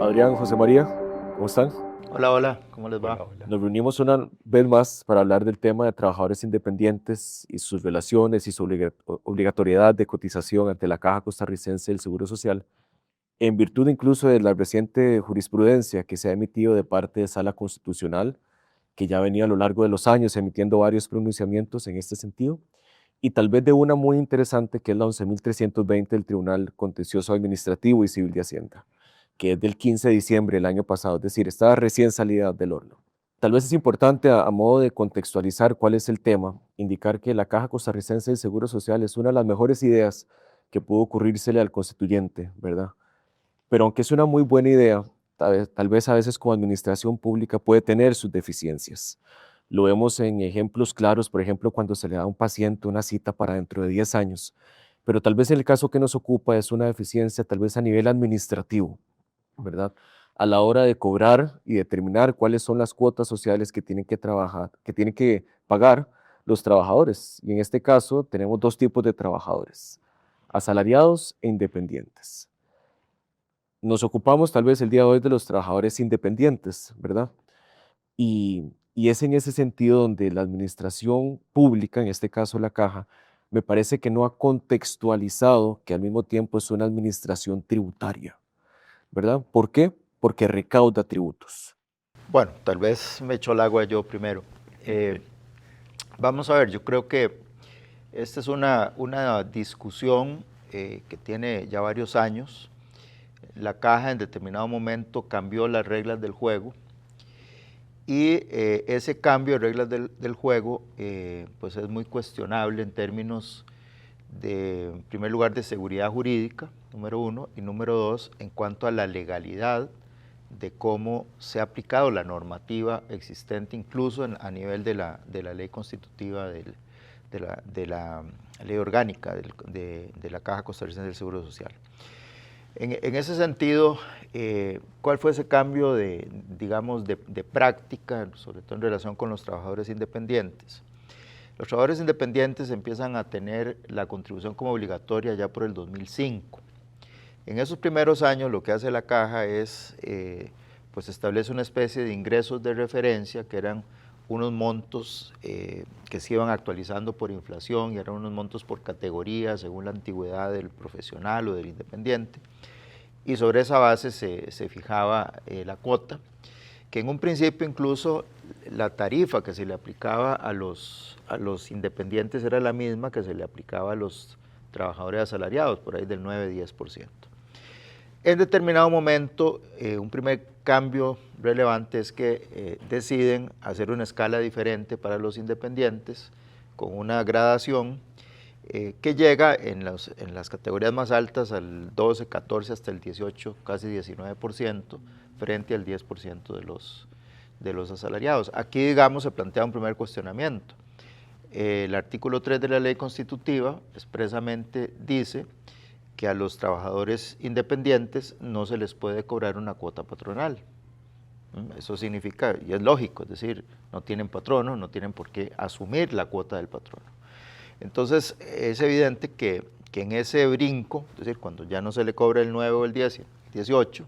Adrián, José María, ¿cómo están? Hola, hola, ¿cómo les va? Hola, hola. Nos reunimos una vez más para hablar del tema de trabajadores independientes y sus relaciones y su obligatoriedad de cotización ante la Caja Costarricense del Seguro Social, en virtud incluso de la reciente jurisprudencia que se ha emitido de parte de Sala Constitucional, que ya venía a lo largo de los años emitiendo varios pronunciamientos en este sentido, y tal vez de una muy interesante que es la 11.320 del Tribunal Contencioso Administrativo y Civil de Hacienda, que es del 15 de diciembre del año pasado, es decir, estaba recién salida del horno. Tal vez es importante, a modo de contextualizar cuál es el tema, indicar que la Caja Costarricense del Seguro Social es una de las mejores ideas que pudo ocurrírsele al constituyente, ¿verdad? Pero aunque es una muy buena idea, tal vez a veces como administración pública puede tener sus deficiencias. Lo vemos en ejemplos claros, por ejemplo, cuando se le da a un paciente una cita para dentro de 10 años, pero tal vez en el caso que nos ocupa es una deficiencia tal vez a nivel administrativo, ¿verdad? A la hora de cobrar y determinar cuáles son las cuotas sociales que tienen que trabajar, que tienen que pagar los trabajadores. Y en este caso tenemos dos tipos de trabajadores, asalariados e independientes. Nos ocupamos tal vez el día de hoy de los trabajadores independientes, ¿verdad? Y es en ese sentido donde la administración pública, en este caso la Caja, me parece que no ha contextualizado que al mismo tiempo es una administración tributaria, ¿verdad? ¿Por qué? Porque recauda tributos. Bueno, tal vez me echo el agua yo primero. Eh, Vamos a ver, yo creo que esta es una discusión que tiene ya varios años. La caja en determinado momento cambió las reglas del juego y ese cambio de reglas del juego pues es muy cuestionable en términos de, en primer lugar, de seguridad jurídica, número uno, y número dos, en cuanto a la legalidad de cómo se ha aplicado la normativa existente, incluso a nivel de la ley constitutiva de la ley orgánica de la Caja Costarricense del Seguro Social. En ese sentido, ¿cuál fue ese cambio de, digamos, de práctica, sobre todo en relación con los trabajadores independientes? Los trabajadores independientes empiezan a tener la contribución como obligatoria ya por el 2005. En esos primeros años lo que hace la caja es, pues establece una especie de ingresos de referencia que eran unos montos que se iban actualizando por inflación y eran unos montos por categoría según la antigüedad del profesional o del independiente. Y sobre esa base se fijaba la cuota, que en un principio incluso la tarifa que se le aplicaba a los independientes era la misma que se le aplicaba a los trabajadores asalariados, por ahí del 9-10%. En determinado momento, un primer cambio relevante es que deciden hacer una escala diferente para los independientes, con una gradación que llega en las categorías más altas al 12, 14, hasta el 18, casi 19%, frente al 10% de los asalariados. Aquí, digamos, se plantea un primer cuestionamiento. El artículo 3 de la ley constitutiva expresamente dice que a los trabajadores independientes no se les puede cobrar una cuota patronal. Eso significa, y es lógico, es decir, no tienen patrono, no tienen por qué asumir la cuota del patrono. Entonces, es evidente que en ese brinco, es decir, cuando ya no se le cobra el 9 o el 10, el 18,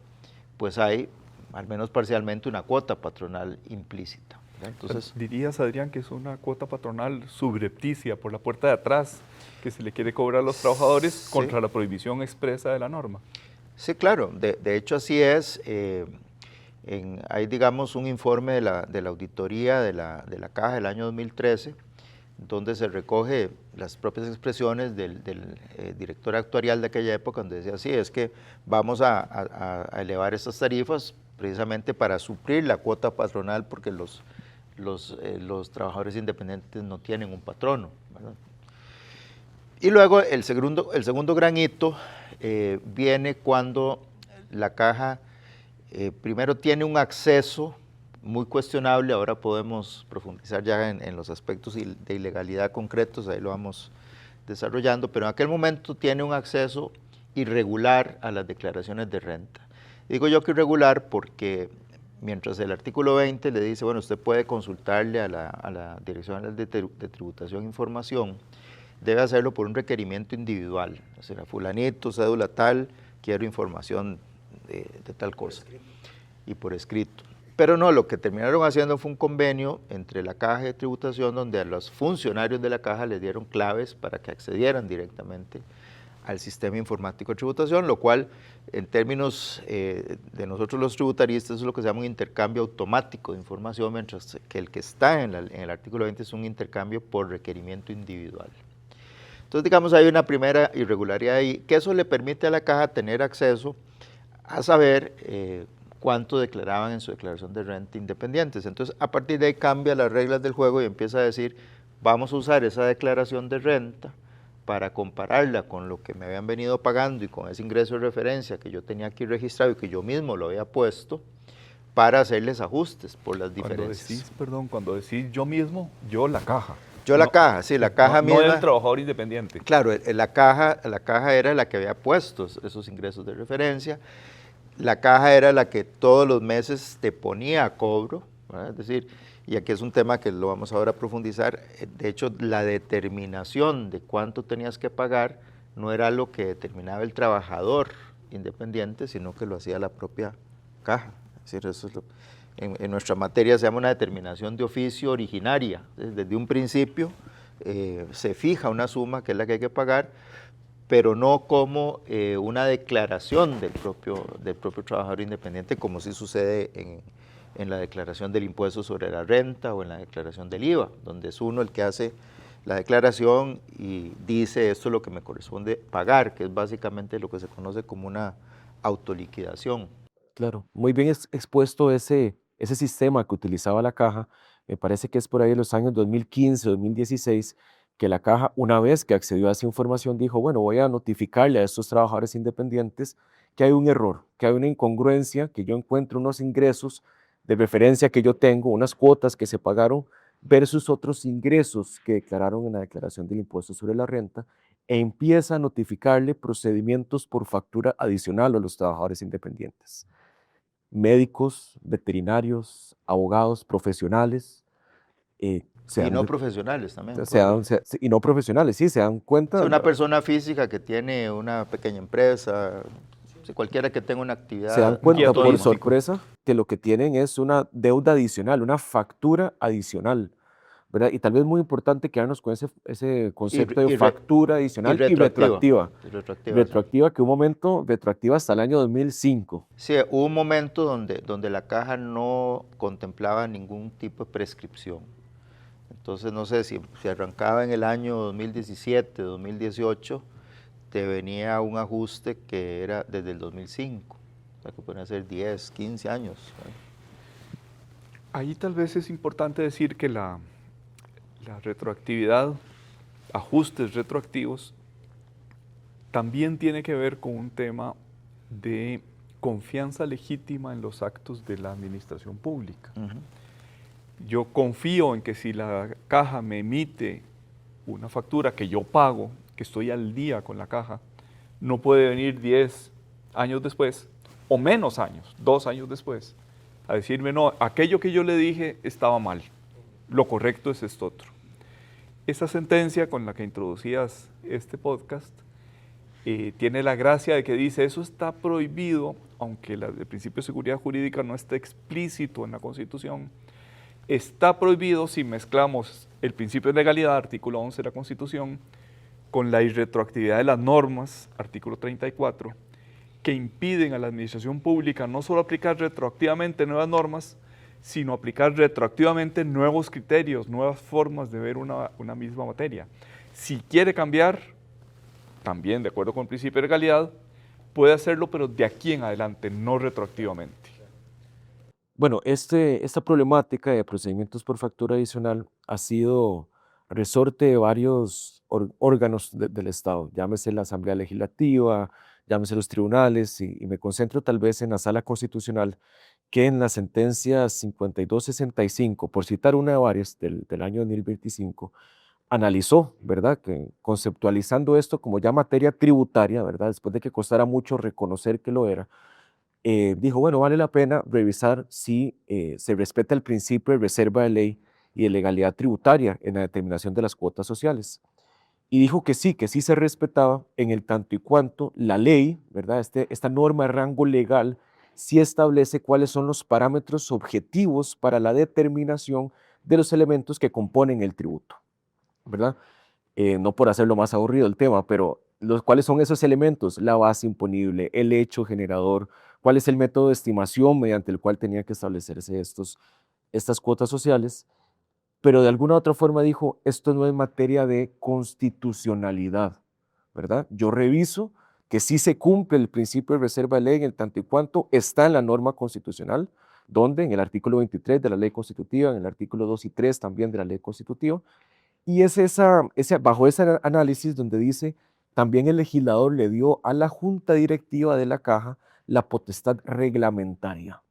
pues hay, al menos parcialmente, una cuota patronal implícita. Entonces, ¿Dirías, Adrián, que es una cuota patronal subrepticia por la puerta de atrás que se le quiere cobrar a los trabajadores sí, contra la prohibición expresa de la norma? sí, claro, de hecho así es. Hay, digamos, un informe de la auditoría de la Caja del año 2013, donde se recoge las propias expresiones del director actuarial de aquella época, donde decía, sí, es que vamos a elevar estas tarifas precisamente para suplir la cuota patronal, porque los trabajadores independientes no tienen un patrono, ¿verdad? Y luego el segundo gran hito viene cuando la caja primero tiene un acceso muy cuestionable. Ahora podemos profundizar ya en los aspectos de ilegalidad concretos, ahí lo vamos desarrollando, pero en aquel momento tiene un acceso irregular a las declaraciones de renta. Digo yo que irregular porque mientras el artículo 20 le dice, bueno, usted puede consultarle a la Dirección General de Tributación e Información, debe hacerlo por un requerimiento individual, o sea, fulanito, cédula tal, quiero información de tal cosa, y por escrito. Pero no, lo que terminaron haciendo fue un convenio entre la Caja de Tributación, donde a los funcionarios de la Caja les dieron claves para que accedieran directamente al sistema informático de tributación, lo cual en términos de nosotros los tributaristas es lo que se llama un intercambio automático de información, mientras que el que está en el artículo 20 es un intercambio por requerimiento individual. Entonces, digamos, hay una primera irregularidad ahí, que eso le permite a la Caja tener acceso a saber cuánto declaraban en su declaración de renta independientes. Entonces, a partir de ahí cambia las reglas del juego y empieza a decir, vamos a usar esa declaración de renta para compararla con lo que me habían venido pagando y con ese ingreso de referencia que yo tenía aquí registrado y que yo mismo lo había puesto, para hacerles ajustes por las diferencias. Cuando decís yo mismo, yo la Caja. Yo la Caja, sí, la Caja misma. No el trabajador independiente. Claro, la caja era la que había puesto esos ingresos de referencia. La Caja era la que todos los meses te ponía a cobro, ¿verdad? Es decir, y aquí es un tema que lo vamos ahora a profundizar, de hecho la determinación de cuánto tenías que pagar no era lo que determinaba el trabajador independiente, sino que lo hacía la propia Caja. Es decir, eso es en nuestra materia se llama una determinación de oficio originaria. Desde un principio se fija una suma que es la que hay que pagar, pero no como una declaración del propio trabajador independiente, como sí sucede en la declaración del impuesto sobre la renta o en la declaración del IVA, donde es uno el que hace la declaración y dice esto es lo que me corresponde pagar, que es básicamente lo que se conoce como una autoliquidación. Claro, muy bien expuesto ese sistema que utilizaba la Caja. Me parece que es por ahí en los años 2015, 2016, que la Caja, una vez que accedió a esa información, dijo, bueno, voy a notificarle a estos trabajadores independientes que hay un error, que hay una incongruencia, que yo encuentro unos ingresos de referencia que yo tengo, unas cuotas que se pagaron versus otros ingresos que declararon en la declaración del impuesto sobre la renta, e empieza a notificarle procedimientos por factura adicional a los trabajadores independientes. Médicos, veterinarios, abogados, profesionales, Y no profesionales también. y no profesionales, sí, se dan cuenta. Si una persona física que tiene una pequeña empresa, si cualquiera que tenga una actividad. Se dan cuenta por turístico. sorpresa que lo que tienen es una deuda adicional, una factura adicional, ¿verdad? Y tal vez muy importante quedarnos con ese concepto de factura adicional y retroactiva. Retroactiva, que un momento, retroactiva hasta el año 2005. Sí, hubo un momento donde la Caja no contemplaba ningún tipo de prescripción. Entonces, no sé, si arrancaba en el año 2017, 2018, te venía un ajuste que era desde el 2005, o sea, que pueden ser 10, 15 años. Ahí tal vez es importante decir que la retroactividad, ajustes retroactivos, también tiene que ver con un tema de confianza legítima en los actos de la administración pública. Yo confío en que si la Caja me emite una factura que yo pago, que estoy al día con la Caja, no puede venir 10 años después, o menos años, 2 años después, a decirme, no, aquello que yo le dije estaba mal, lo correcto es esto otro. Esa sentencia con la que introducías este podcast tiene la gracia de que dice, eso está prohibido, aunque el principio de seguridad jurídica no está explícito en la Constitución, está prohibido si mezclamos el principio de legalidad, artículo 11 de la Constitución, con la irretroactividad de las normas, artículo 34, que impiden a la administración pública no solo aplicar retroactivamente nuevas normas, sino aplicar retroactivamente nuevos criterios, nuevas formas de ver una misma materia. Si quiere cambiar, también de acuerdo con el principio de legalidad, puede hacerlo, pero de aquí en adelante, no retroactivamente. Bueno, esta problemática de procedimientos por factura adicional ha sido resorte de varios órganos del Estado, llámese la Asamblea Legislativa, llámese los tribunales, y me concentro tal vez en la Sala Constitucional, que en la sentencia 5265, por citar una de varias del año 2025, analizó, ¿verdad?, que conceptualizando esto como ya materia tributaria, ¿verdad?, después de que costara mucho reconocer que lo era, dijo, bueno, vale la pena revisar si se respeta el principio de reserva de ley y de legalidad tributaria en la determinación de las cuotas sociales. y dijo que sí se respetaba en el tanto y cuanto la ley, ¿verdad? Esta norma de rango legal sí establece cuáles son los parámetros objetivos para la determinación de los elementos que componen el tributo, ¿verdad? No por hacerlo más aburrido el tema, pero ¿cuáles son esos elementos? La base imponible, el hecho generador, cuál es el método de estimación mediante el cual tenía que establecerse estas cuotas sociales, pero de alguna otra forma dijo, esto no es materia de constitucionalidad, ¿verdad? Yo reviso que sí se cumple el principio de reserva de ley en el tanto y cuanto está en la norma constitucional, donde en el artículo 23 de la ley constitutiva, en el artículo 2 y 3 también de la ley constitutiva, y es bajo ese análisis donde dice, también el legislador le dio a la junta directiva de la caja la potestad reglamentaria,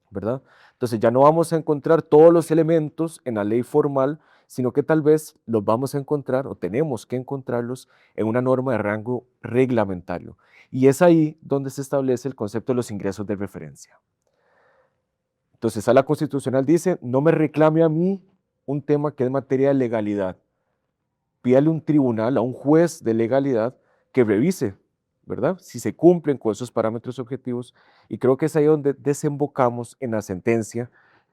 ¿verdad? Entonces ya no vamos a encontrar todos los elementos en la ley formal, sino que tal vez los vamos a encontrar o tenemos que encontrarlos en una norma de rango reglamentario. Y es ahí donde se establece el concepto de los ingresos de referencia. Entonces, a la constitucional dice, no me reclame a mí un tema que es materia de legalidad. Pídale a un tribunal, a un juez de legalidad que revise, ¿verdad? Si se cumplen con esos parámetros objetivos. Y creo que es ahí donde desembocamos en la sentencia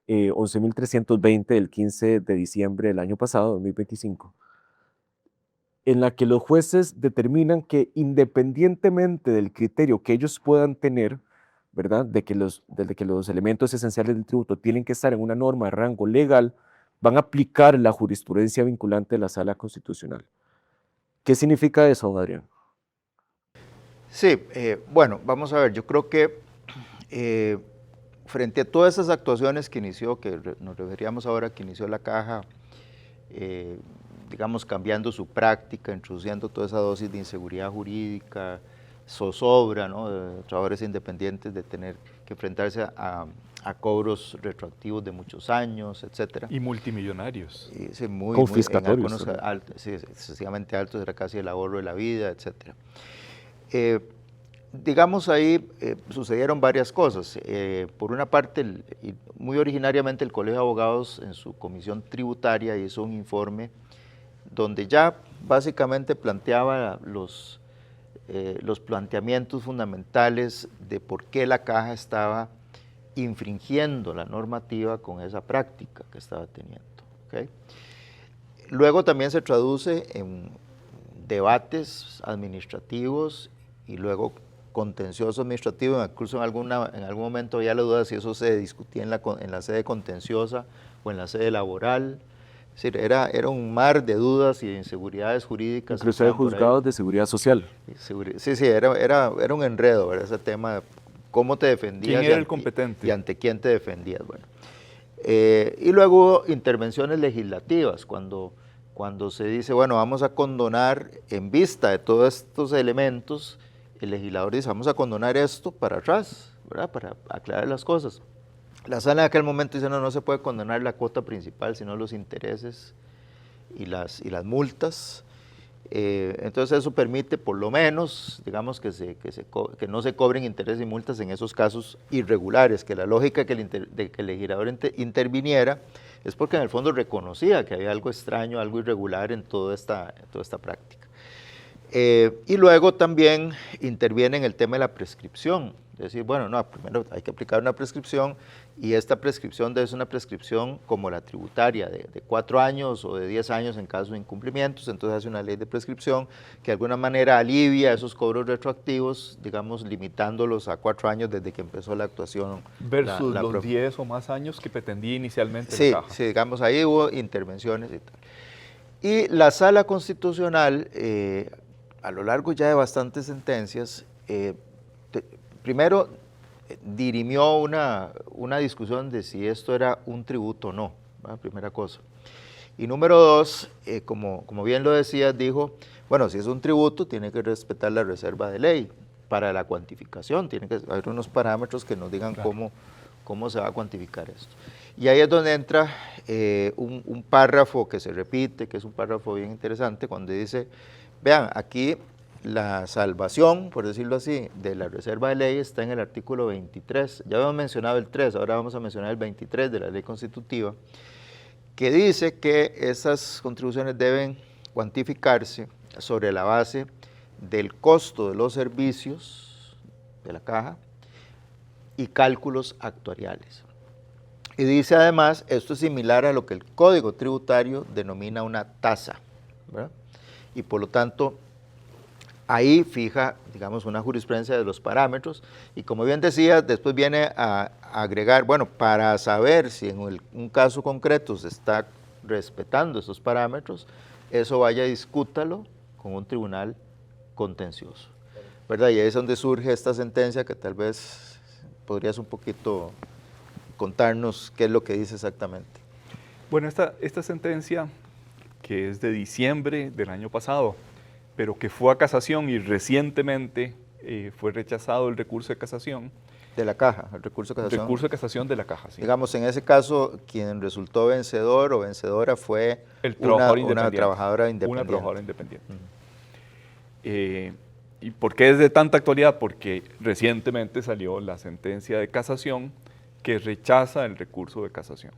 11.320 del 15 de diciembre del año pasado, 2025, en la que los jueces determinan que independientemente del criterio que ellos puedan tener, ¿verdad? De que los elementos esenciales del tributo tienen que estar en una norma de rango legal, van a aplicar la jurisprudencia vinculante de la Sala Constitucional. ¿Qué significa eso, don Adrián? Sí, bueno, vamos a ver, yo creo que frente a todas esas actuaciones que inició, que nos referíamos ahora, que inició la caja, digamos, cambiando su práctica, introduciendo toda esa dosis de inseguridad jurídica, zozobra, ¿no?, de trabajadores independientes de tener que enfrentarse a cobros retroactivos de muchos años, etcétera. Y multimillonarios. Sí, en algunos sí, excesivamente altos, era casi el ahorro de la vida, etcétera. Digamos, ahí sucedieron varias cosas. Por una parte, muy originariamente el Colegio de Abogados en su comisión tributaria hizo un informe donde ya básicamente planteaba los planteamientos fundamentales de por qué la caja estaba infringiendo la normativa con esa práctica que estaba teniendo, ¿okay? Luego también se traduce en debates administrativos y luego contencioso administrativo, incluso en algún momento había la duda si eso se discutía en la sede contenciosa o en la sede laboral. Es decir, era un mar de dudas y de inseguridades jurídicas. Incluso de juzgados de seguridad social. Sí, era un enredo, ¿verdad? Ese tema de cómo te defendías. ¿Quién era el competente? Y ante quién te defendías. Bueno. Y luego hubo intervenciones legislativas, cuando se dice, bueno, vamos a condonar en vista de todos estos elementos, el legislador dice, vamos a condonar esto para atrás, ¿verdad?, para aclarar las cosas. La sala en aquel momento dice, no se puede condonar la cuota principal, sino los intereses y las multas. Entonces eso permite por lo menos, digamos, que no se cobren intereses y multas en esos casos irregulares, que la lógica de que el legislador interviniera es porque en el fondo reconocía que había algo extraño, algo irregular en toda esta práctica. Y luego también interviene en el tema de la prescripción, es decir, bueno, no, primero hay que aplicar una prescripción y esta prescripción debe ser una prescripción como la tributaria, de 4 años o de 10 años en caso de incumplimientos, entonces hace una ley de prescripción que de alguna manera alivia esos cobros retroactivos, digamos, limitándolos a 4 años desde que empezó la actuación. Versus los 10 o más años que pretendía inicialmente la caja. Sí, digamos, ahí hubo intervenciones y tal. Y la Sala Constitucional, a lo largo ya de bastantes sentencias, primero dirimió una discusión de si esto era un tributo o no, ¿verdad?, primera cosa. Y número dos, como bien lo decías, dijo, bueno, si es un tributo, tiene que respetar la reserva de ley para la cuantificación, tiene que haber unos parámetros que nos digan claro cómo se va a cuantificar esto. Y ahí es donde entra un párrafo que se repite, que es un párrafo bien interesante, cuando dice, vean, aquí la salvación, por decirlo así, de la reserva de ley está en el artículo 23. Ya habíamos mencionado el 3, ahora vamos a mencionar el 23 de la ley constitutiva, que dice que esas contribuciones deben cuantificarse sobre la base del costo de los servicios de la caja y cálculos actuariales. Y dice además, esto es similar a lo que el Código Tributario denomina una tasa, ¿verdad? Y por lo tanto, ahí fija, digamos, una jurisprudencia de los parámetros, y como bien decía, después viene a agregar, bueno, para saber si en un caso concreto se está respetando esos parámetros, eso vaya, discútalo con un tribunal contencioso, ¿verdad? Y ahí es donde surge esta sentencia que tal vez podrías un poquito contarnos qué es lo que dice exactamente. Bueno, esta sentencia, que es de diciembre del año pasado, pero que fue a casación y recientemente fue rechazado el recurso de casación. De la caja, el recurso de casación. Recurso de casación de la caja, sí. Digamos, en ese caso, quien resultó vencedor o vencedora fue una trabajadora independiente. Una trabajadora independiente. ¿Y por qué es de tanta actualidad? Porque recientemente salió la sentencia de casación que rechaza el recurso de casación.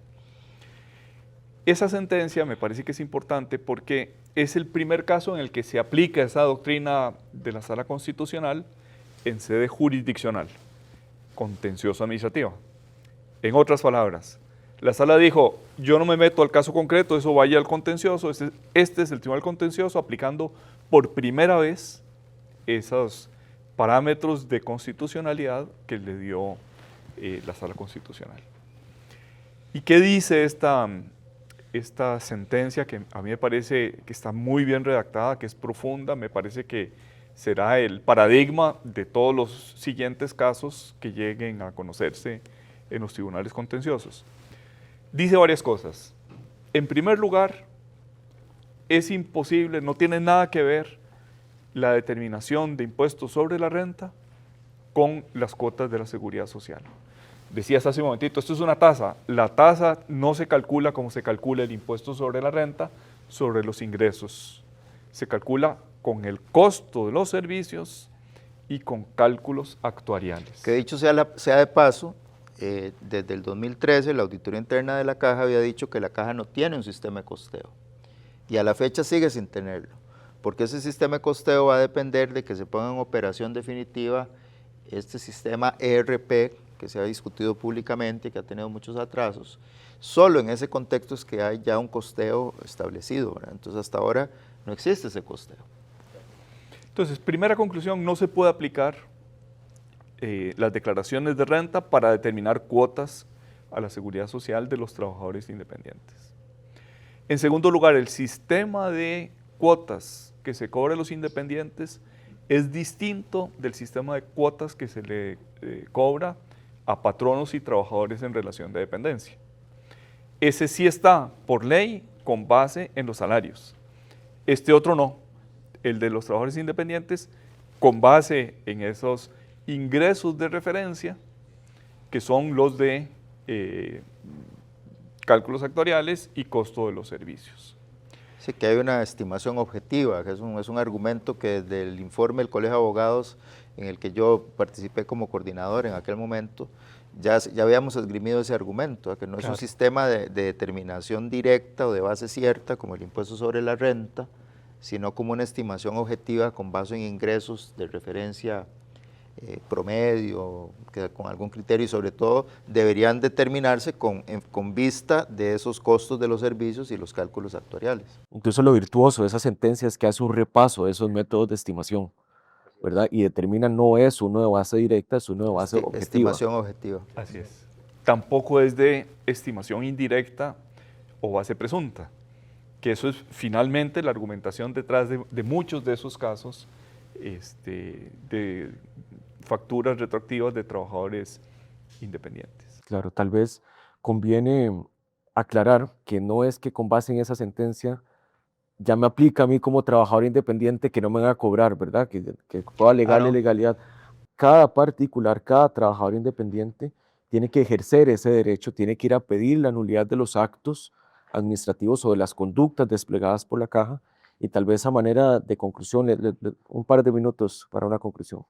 Esa sentencia me parece que es importante porque es el primer caso en el que se aplica esa doctrina de la Sala Constitucional en sede jurisdiccional, contencioso administrativa. En otras palabras, la Sala dijo, yo no me meto al caso concreto, eso vaya al contencioso, este es el Tribunal Contencioso aplicando por primera vez esos parámetros de constitucionalidad que le dio la Sala Constitucional. ¿Y qué dice esta sentencia que a mí me parece que está muy bien redactada, que es profunda, me parece que será el paradigma de todos los siguientes casos que lleguen a conocerse en los tribunales contenciosos? Dice varias cosas. En primer lugar, es imposible, no tiene nada que ver la determinación de impuestos sobre la renta con las cuotas de la seguridad social. Decías hace un momentito, esto es una tasa. La tasa no se calcula como se calcula el impuesto sobre la renta, sobre los ingresos. Se calcula con el costo de los servicios y con cálculos actuariales. Que dicho sea de paso, desde el 2013 la Auditoría Interna de la Caja había dicho que la Caja no tiene un sistema de costeo. Y a la fecha sigue sin tenerlo. Porque ese sistema de costeo va a depender de que se ponga en operación definitiva este sistema ERP que se ha discutido públicamente y que ha tenido muchos atrasos. Solo en ese contexto es que hay ya un costeo establecido, ¿verdad? Entonces hasta ahora no existe ese costeo. Entonces, primera conclusión, no se puede aplicar las declaraciones de renta para determinar cuotas a la seguridad social de los trabajadores independientes. En segundo lugar, el sistema de cuotas que se cobra a los independientes es distinto del sistema de cuotas que se le cobra a patronos y trabajadores en relación de dependencia. Ese sí está por ley con base en los salarios. Este otro no, el de los trabajadores independientes con base en esos ingresos de referencia que son los de cálculos actuariales y costo de los servicios. Sí, que hay una estimación objetiva, que es un argumento que desde el informe del Colegio de Abogados, en el que yo participé como coordinador en aquel momento, ya habíamos esgrimido ese argumento, que no es un sistema de determinación directa o de base cierta, como el impuesto sobre la renta, sino como una estimación objetiva con base en ingresos de referencia promedio, que con algún criterio, y sobre todo deberían determinarse con vista de esos costos de los servicios y los cálculos actuariales. Incluso lo virtuoso de esa sentencia es que hace un repaso de esos métodos de estimación, ¿verdad? Y determina no es uno de base directa, es uno de base objetiva. Estimación objetiva. Así es. Tampoco es de estimación indirecta o base presunta, que eso es finalmente la argumentación detrás de muchos de esos casos de facturas retroactivas de trabajadores independientes. Claro, tal vez conviene aclarar que no es que con base en esa sentencia ya me aplica a mí como trabajador independiente que no me van a cobrar, ¿verdad? Que pueda alegar la ilegalidad. Cada particular, cada trabajador independiente tiene que ejercer ese derecho, tiene que ir a pedir la nulidad de los actos administrativos o de las conductas desplegadas por la caja, y tal vez a manera de conclusión, un par de minutos para una conclusión.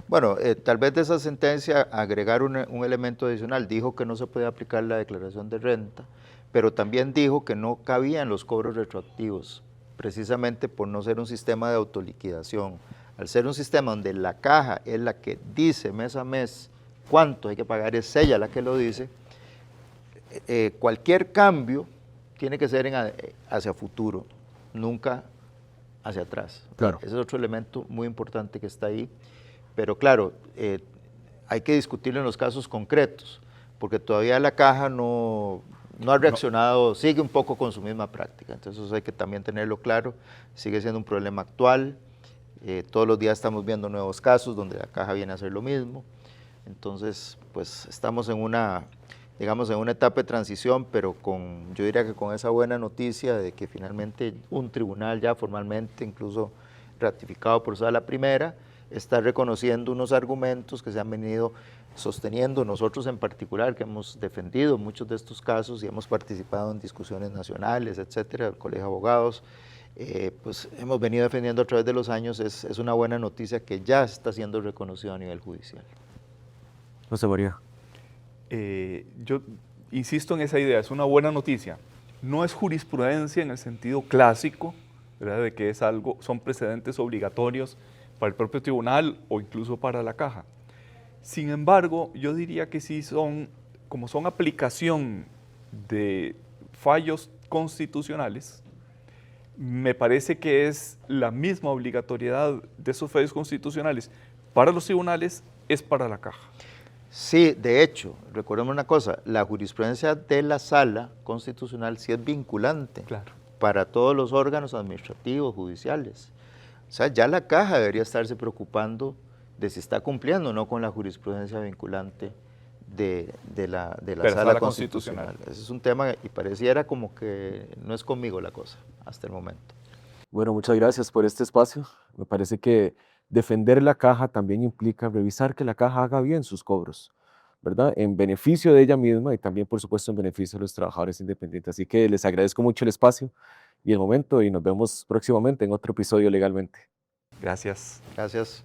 Bueno, tal vez de esa sentencia agregar un elemento adicional. Dijo que no se podía aplicar la declaración de renta, pero también dijo que no cabían los cobros retroactivos precisamente por no ser un sistema de autoliquidación. Al ser un sistema donde la caja es la que dice mes a mes cuánto hay que pagar, es ella la que lo dice, cualquier cambio tiene que ser hacia futuro, nunca hacia atrás. Claro. Ese es otro elemento muy importante que está ahí, pero claro, hay que discutirlo en los casos concretos, porque todavía la caja no ha reaccionado, sigue un poco con su misma práctica, entonces eso hay que también tenerlo claro, sigue siendo un problema actual, todos los días estamos viendo nuevos casos donde la caja viene a hacer lo mismo, entonces pues estamos en una, digamos, en una etapa de transición, pero yo diría que con esa buena noticia de que finalmente un tribunal ya formalmente, incluso ratificado por Sala Primera, está reconociendo unos argumentos que se han venido sosteniendo nosotros en particular, que hemos defendido muchos de estos casos y hemos participado en discusiones nacionales, etcétera, el Colegio de Abogados, pues hemos venido defendiendo a través de los años, es una buena noticia que ya está siendo reconocido a nivel judicial. José María. Yo insisto en esa idea, es una buena noticia. No es jurisprudencia en el sentido clásico, ¿verdad?, de que es algo, son precedentes obligatorios para el propio tribunal o incluso para la caja. Sin embargo, yo diría que sí como son aplicación de fallos constitucionales, me parece que es la misma obligatoriedad de esos fallos constitucionales para los tribunales, es para la caja. Sí, de hecho, recordemos una cosa, la jurisprudencia de la Sala Constitucional sí es vinculante para todos los órganos administrativos, judiciales. O sea, ya la caja debería estarse preocupando de si está cumpliendo o no con la jurisprudencia vinculante de la Sala Constitucional. Ese es un tema y pareciera como que no es conmigo la cosa hasta el momento. Bueno, muchas gracias por este espacio. Me parece que defender la caja también implica revisar que la caja haga bien sus cobros, ¿verdad? En beneficio de ella misma y también, por supuesto, en beneficio de los trabajadores independientes. Así que les agradezco mucho el espacio y el momento y nos vemos próximamente en otro episodio Legalmente. Gracias. Gracias.